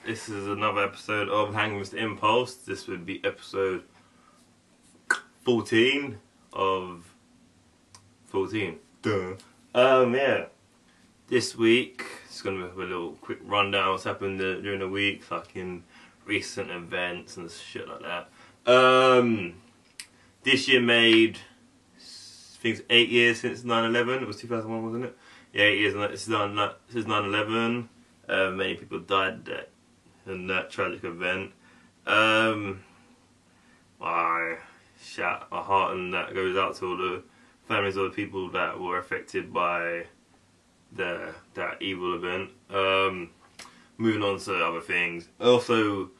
This is another episode of Hanging with the Impulse. This would be episode 14 of 14. Duh. Yeah. This week, it's gonna be a little quick rundown what's happened during the week, fucking recent events and shit like that. This year made, I think it's 8 years since 9/11. It was 2001, wasn't it? Yeah, 8 years since 9/11. Many people died in that tragic event. My heart and that goes out to all the families of the people that were affected by that evil event. Moving on to other things. Also,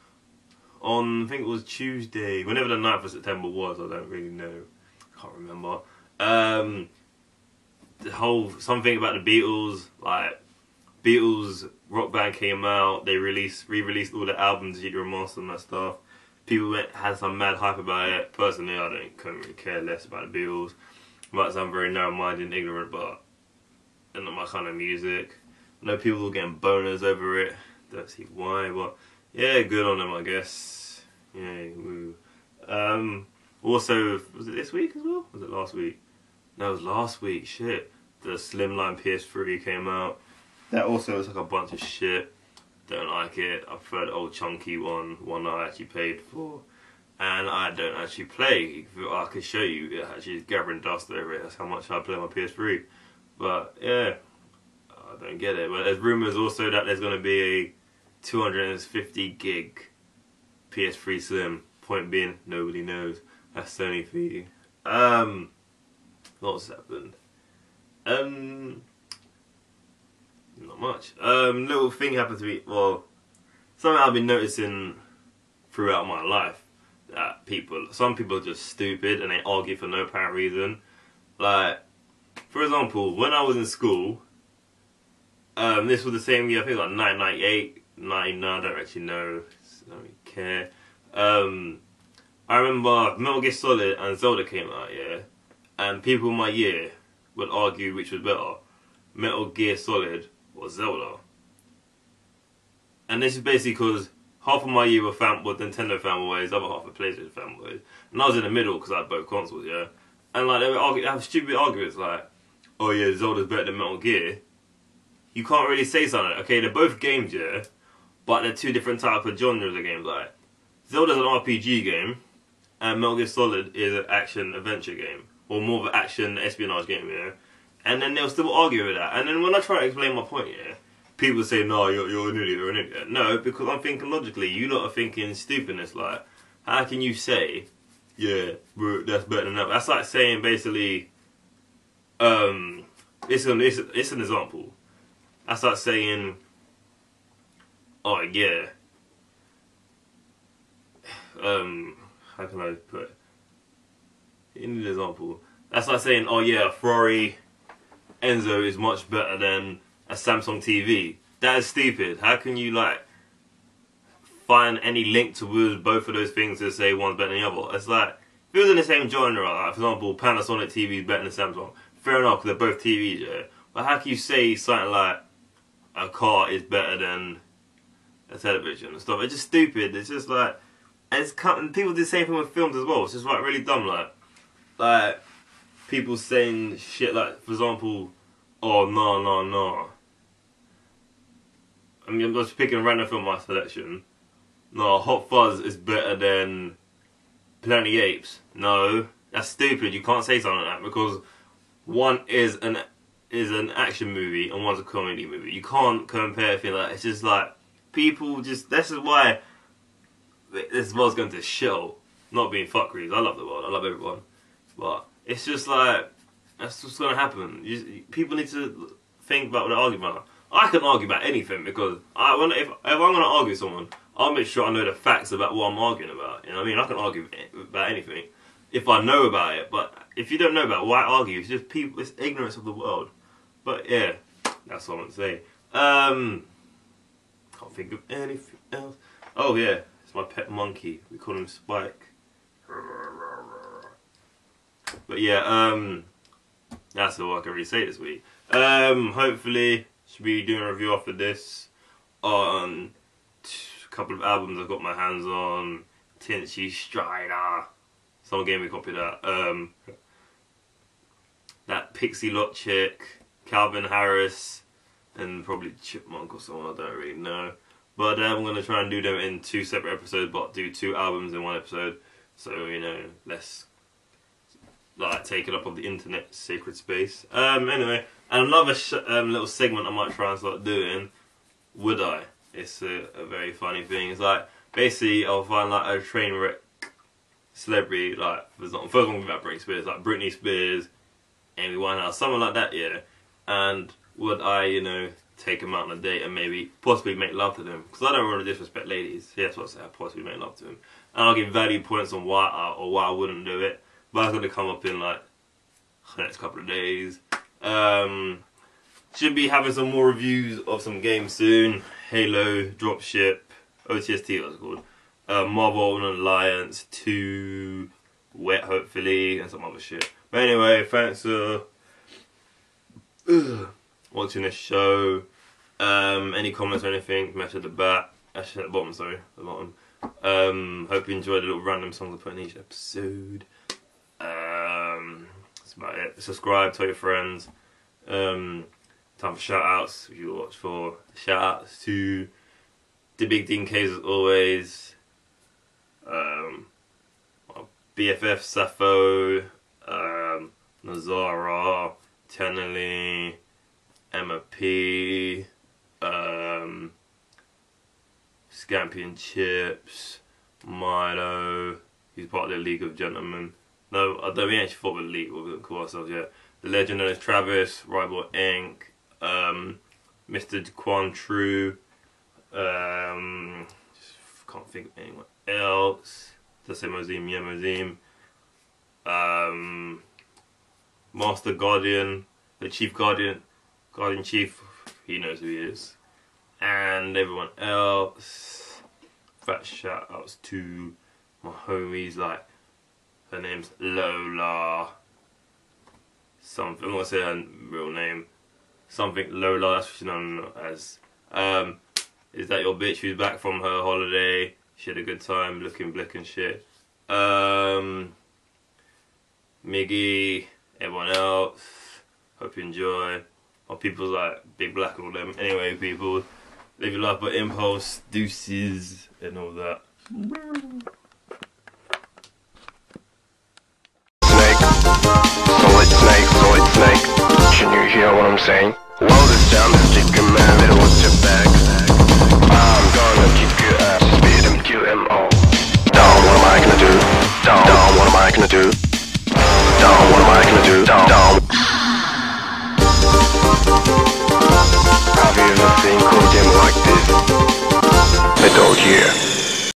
on I think it was Tuesday, whenever the 9th of September was, I don't really know, I can't remember. The whole something about the Beatles, like Beatles rock band came out, they re-released all the albums, GRRRR and that stuff. People had some mad hype about it. Personally, I couldn't really care less about the Beatles. Might sound very narrow-minded and ignorant, but it's not my kind of music. I know people were getting boners over it. Don't see why, but yeah, good on them, I guess. Yeah, woo. Also, was it this week as well? Was it last week? No, it was last week. Shit, the Slimline PS3 came out. That also looks like a bunch of shit. Don't like it. I prefer the old chunky one that I actually paid for. And I don't actually play. I could show you, it actually is gathering dust over it. That's how much I play on my PS3. But yeah, I don't get it. But there's rumours also that there's going to be a 250 gig PS3 Slim. Point being, nobody knows. That's Sony for you. What's happened? Not much. Little thing happened to me. Well, something I've been noticing throughout my life, that some people are just stupid and they argue for no apparent reason. Like, for example, when I was in school, this was the same year, I think like 1998, 99, I don't actually know, I don't really care. I remember Metal Gear Solid and Zelda came out, yeah, and people in my year would argue which was better, Metal Gear Solid or Zelda. And this is basically because half of my year were Nintendo fanboys, the other half were PlayStation fanboys. And I was in the middle because I had both consoles, yeah. And like they would have stupid arguments like, oh yeah, Zelda's better than Metal Gear. You can't really say something like, okay, they're both games, yeah, but they're two different types of genres of games. Like, Zelda's an RPG game, and Metal Gear Solid is an action-adventure game. Or more of an action-espionage game, yeah. And then they'll still argue with that. And then when I try to explain my point, yeah, people say, no, you're an idiot, you're an idiot. No, because I'm thinking logically. You lot are thinking stupidness. Like, how can you say, yeah, that's better than that? That's like saying, basically, it's an example. That's like saying, oh, yeah, how can I put it? In an example. That's like saying, oh yeah, Ferrari Enzo is much better than a Samsung TV. That is stupid. How can you like find any link towards both of those things to say one's better than the other? It's like, if it was in the same genre, like for example, Panasonic TV is better than Samsung. Fair enough, because they're both TVs, yeah. But how can you say something like a car is better than a television and stuff? It's just stupid. It's just like, and people do the same thing with films as well. It's just like really dumb, like people saying shit like, for example, oh no. I mean, I'm just picking a random film in my selection. No, Hot Fuzz is better than Planet of the Apes. No, that's stupid. You can't say something like that because one is an action movie and one's a comedy movie. You can't compare things like that. It's just like people just. This is why this world's going to shit. Not being fuckeries. I love the world. I love everyone. But it's just like, that's what's going to happen. People need to think about what they're arguing about. I can argue about anything because if I'm going to argue with someone, I'll make sure I know the facts about what I'm arguing about. You know what I mean? I can argue about anything if I know about it. But if you don't know about it, why argue? It's just people. It's ignorance of the world. But yeah, that's what I want to say. Can't think of anything else. Oh yeah, it's my pet monkey. We call him Spike. But yeah, that's all I can really say this week. Hopefully, should be doing a review after this on couple of albums I've got my hands on. Tinchy Strider. Someone gave me a copy of that. That Pixie Lot chick, Calvin Harris, and probably Chipmunk or someone, I don't really know. But I'm going to try and do them in 2 separate episodes, but do 2 albums in 1 episode. So, you know, less like taking up of the internet sacred space. Anyway, and another little segment I might try and start doing, Would I? It's a very funny thing. It's like, basically I'll find like a train wreck celebrity, like, first one about Britney Spears, like Britney Spears, Amy Winehouse, someone like that, yeah. And would I, you know, take them out on a date and maybe possibly make love to them? Because I don't want to disrespect ladies. Yeah, that's what I say, I'll possibly make love to them. And I'll give value points on why I wouldn't do it. But that's going to come up in like the next couple of days. Should be having some more reviews of some games soon. Halo, Dropship, OTST, what's it called? Marvel and Alliance 2, Wet hopefully, and some other shit. But anyway, thanks for watching this show. Any comments or anything, message at the back. Actually at the bottom, sorry, the bottom. Hope you enjoyed the little random songs I put in each episode. That's about it. Subscribe, tell your friends. Time for shout outs, if you watch for. Shout outs to the Big DKs as always. BFF Sappho, Nazara, Tenelly, Emma P, Scampy and Chips, Milo, he's part of the League of Gentlemen. No, I don't, we actually fought with the League, we didn't call ourselves yet. The legend known as Travis, Rival Inc., Mr. Quan True, can't think of anyone else. Just say Mozim, yeah, Mozim. Master Guardian, the Chief Guardian, Guardian Chief, he knows who he is. And everyone else. Fat shout outs to my homies, like, her name's Lola. Something, I'm gonna say her real name. Something Lola, that's what she's known as. Is that your bitch who's back from her holiday? She had a good time, looking blick and shit. Miggy, everyone else, hope you enjoy. My people's like Big Black and all them. Anyway, people, live your life by impulse, deuces, and all that. Solid snake. Can you hear what I'm saying? Well, this down the chicken man, little what's your back? I'm gonna kick your ass, speed him, kill him all. Down, what am I gonna do? Down, what am I gonna do? Down, what am I gonna do? Down. Have you ever seen cool game like this? Metal Gear.